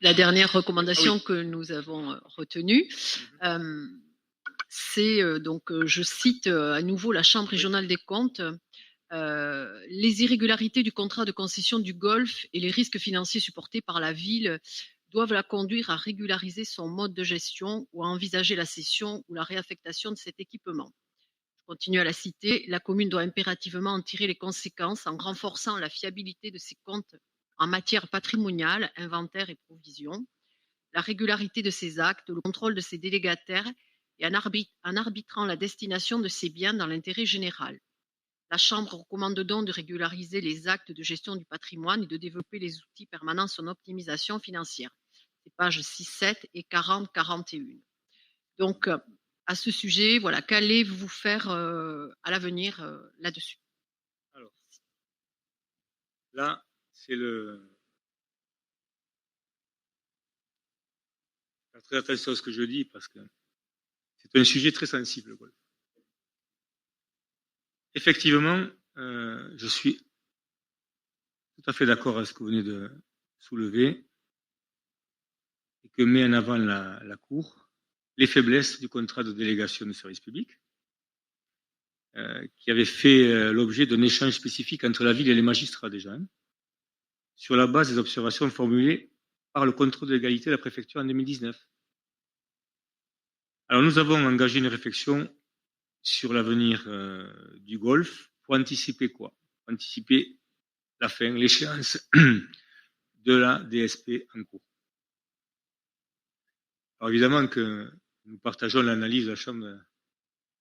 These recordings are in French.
La dernière recommandation que nous avons retenue, c'est donc, je cite à nouveau la Chambre régionale des comptes, les irrégularités du contrat de concession du Golfe et les risques financiers supportés par la ville doivent la conduire à régulariser son mode de gestion ou à envisager la cession ou la réaffectation de cet équipement. Je continue à la citer. La commune doit impérativement en tirer les conséquences en renforçant la fiabilité de ses comptes en matière patrimoniale, inventaire et provision, la régularité de ses actes, le contrôle de ses délégataires et en arbitrant la destination de ses biens dans l'intérêt général. La Chambre recommande donc de régulariser les actes de gestion du patrimoine et de développer les outils permanents son optimisation financière. C'est pages 6, 7 et 40, 41. Donc, à ce sujet, voilà, qu'allez-vous faire à l'avenir là-dessus? Alors, là, c'est le... Faire très attention à ce que je dis parce que c'est un sujet très sensible, le golf. Effectivement, je suis tout à fait d'accord avec ce que vous venez de soulever et que met en avant la Cour les faiblesses du contrat de délégation de service public qui avait fait l'objet d'un échange spécifique entre la ville et les magistrats déjà, sur la base des observations formulées par le contrôle de légalité de la préfecture en 2019. Alors nous avons engagé une réflexion sur l'avenir du golf pour anticiper quoi? Pour anticiper la fin, l'échéance de la DSP en cours. Alors évidemment que nous partageons l'analyse de la Chambre de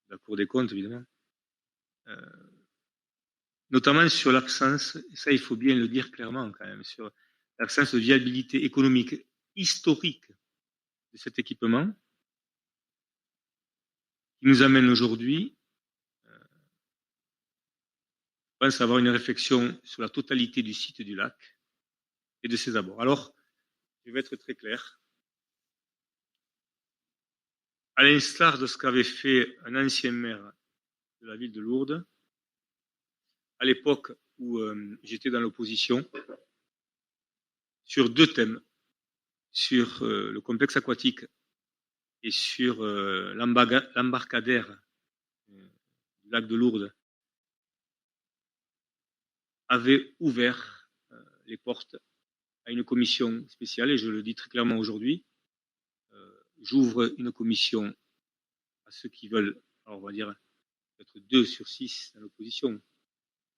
la Cour des comptes, évidemment, notamment sur l'absence, et ça il faut bien le dire clairement quand même, sur l'absence de viabilité économique historique de cet équipement, qui nous amène aujourd'hui, je pense, à avoir une réflexion sur la totalité du site du lac et de ses abords. Alors, je vais être très clair. À l'instar de ce qu'avait fait un ancien maire de la ville de Lourdes, à l'époque où j'étais dans l'opposition, sur deux thèmes, sur le complexe aquatique et sur l'embarcadère du lac de Lourdes, avait ouvert les portes à une commission spéciale, et je le dis très clairement aujourd'hui, j'ouvre une commission à ceux qui veulent, alors on va dire peut-être 2 sur 6 dans l'opposition,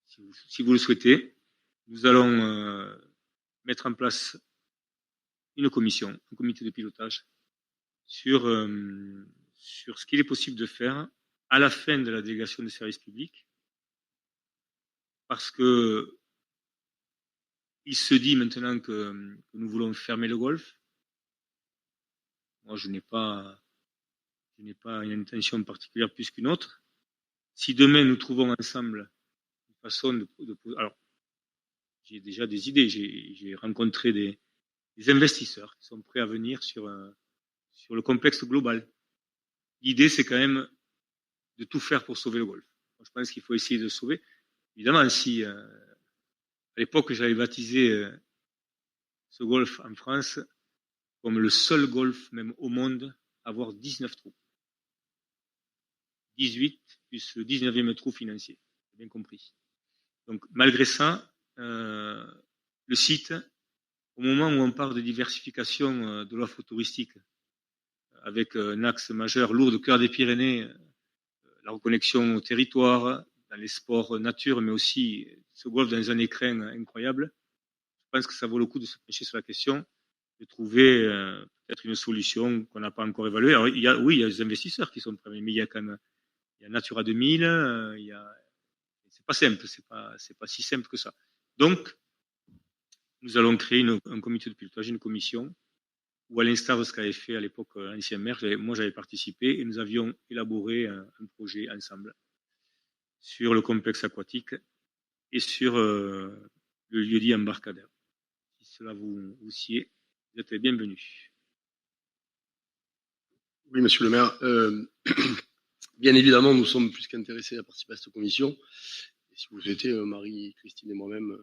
si vous le souhaitez. Nous allons mettre en place une commission, un comité de pilotage sur ce qu'il est possible de faire à la fin de la délégation des services publics, parce que il se dit maintenant que nous voulons fermer le golf. Moi, je n'ai pas une intention particulière plus qu'une autre. Si demain nous trouvons ensemble une façon de alors, j'ai déjà des idées. J'ai rencontré des investisseurs qui sont prêts à venir sur le complexe global. L'idée, c'est quand même de tout faire pour sauver le golf. Je pense qu'il faut essayer de sauver. Évidemment, si à l'époque j'avais baptisé ce golf en France comme le seul golf même au monde à avoir 19 trous. 18 plus le 19e trou financier, j'ai bien compris. Donc malgré ça, le site, au moment où on parle de diversification de l'offre touristique, avec un axe majeur lourd de cœur des Pyrénées, la reconnexion au territoire, dans les sports nature, mais aussi ce golf dans un écrin incroyable, je pense que ça vaut le coup de se pencher sur la question, de trouver peut-être une solution qu'on n'a pas encore évaluée. Alors, il y a des investisseurs qui sont prêts, mais il y a quand même Natura 2000, c'est pas simple, c'est pas si simple que ça. Donc, nous allons créer un comité de pilotage, une commission, où à l'instar de ce qu'avait fait à l'époque l'ancien maire, moi j'avais participé et nous avions élaboré un projet ensemble sur le complexe aquatique et sur le lieu-dit embarcadère. Si cela vous sied, vous êtes les bienvenus. Oui, monsieur le maire. Bien évidemment, nous sommes plus qu'intéressés à participer à cette commission. Et si vous souhaitez, Marie-Christine et moi-même.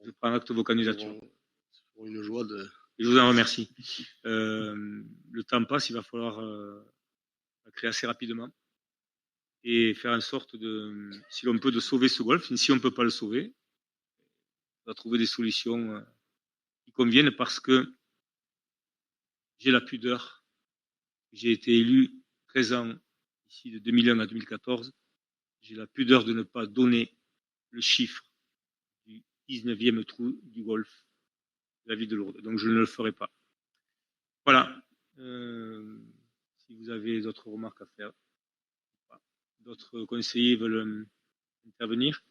Je prends acte de vos candidatures. pour une joie de... Et je vous en remercie. Le temps passe, il va falloir la créer assez rapidement et faire en sorte de, si l'on peut, de sauver ce golf. Et si on ne peut pas le sauver, on va trouver des solutions qui conviennent parce que j'ai la pudeur. J'ai été élu 13 ans ici de 2001 à 2014. J'ai la pudeur de ne pas donner le chiffre du 19e trou du golf de la ville de Lourdes. Donc je ne le ferai pas. Voilà. Si vous avez d'autres remarques à faire, d'autres conseillers veulent intervenir.